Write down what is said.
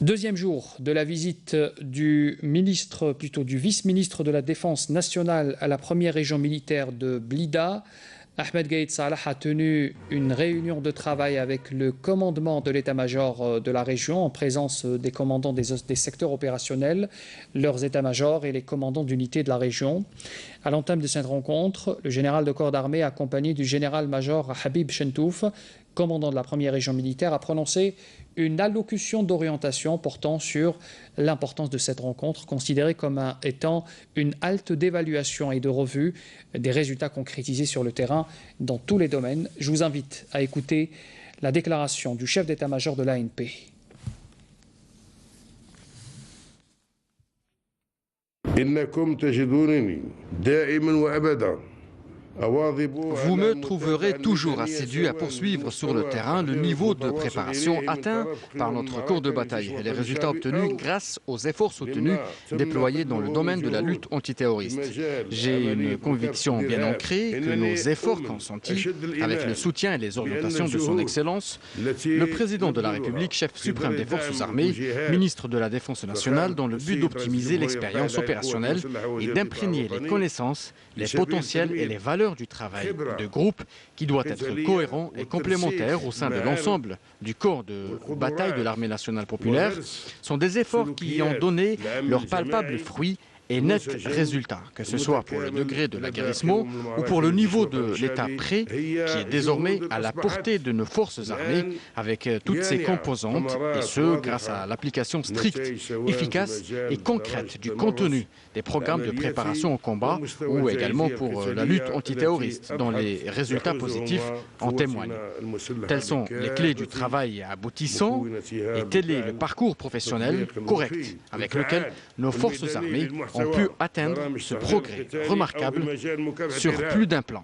Deuxième jour de la visite du vice-ministre de la Défense nationale à la première région militaire de Blida. Ahmed Gaïd Salah a tenu une réunion de travail avec le commandement de l'état-major de la région en présence des commandants des secteurs opérationnels, leurs états-majors et les commandants d'unités de la région. À l'entame de cette rencontre, le général de corps d'armée, accompagné du général-major Habib Chentouf, commandant de la première région militaire, a prononcé une allocution d'orientation portant sur l'importance de cette rencontre, considérée comme étant une halte d'évaluation et de revue des résultats concrétisés sur le terrain dans tous les domaines. Je vous invite à écouter la déclaration du chef d'état-major de l'ANP. Vous me trouverez toujours assidu à poursuivre sur le terrain le niveau de préparation atteint par notre corps de bataille et les résultats obtenus grâce aux efforts soutenus déployés dans le domaine de la lutte antiterroriste. J'ai une conviction bien ancrée que nos efforts consentis, avec le soutien et les orientations de son Excellence, le Président de la République, chef suprême des Forces armées, ministre de la Défense nationale, dans le but d'optimiser l'expérience opérationnelle et d'imprégner les connaissances, les potentiels et les valeurs du travail de groupe qui doit être cohérent et complémentaire au sein de l'ensemble du corps de bataille de l'armée nationale populaire sont des efforts qui ont donné leurs palpables fruits et net résultat, que ce soit pour le degré de l'aguerrissement ou pour le niveau de l'état prêt qui est désormais à la portée de nos forces armées avec toutes ses composantes, et ce grâce à l'application stricte, efficace et concrète du contenu des programmes de préparation au combat ou également pour la lutte antiterroriste dont les résultats positifs en témoignent. Telles sont les clés du travail aboutissant et tel est le parcours professionnel correct avec lequel nos forces armées ont pu atteindre ce progrès remarquable sur plus d'un plan.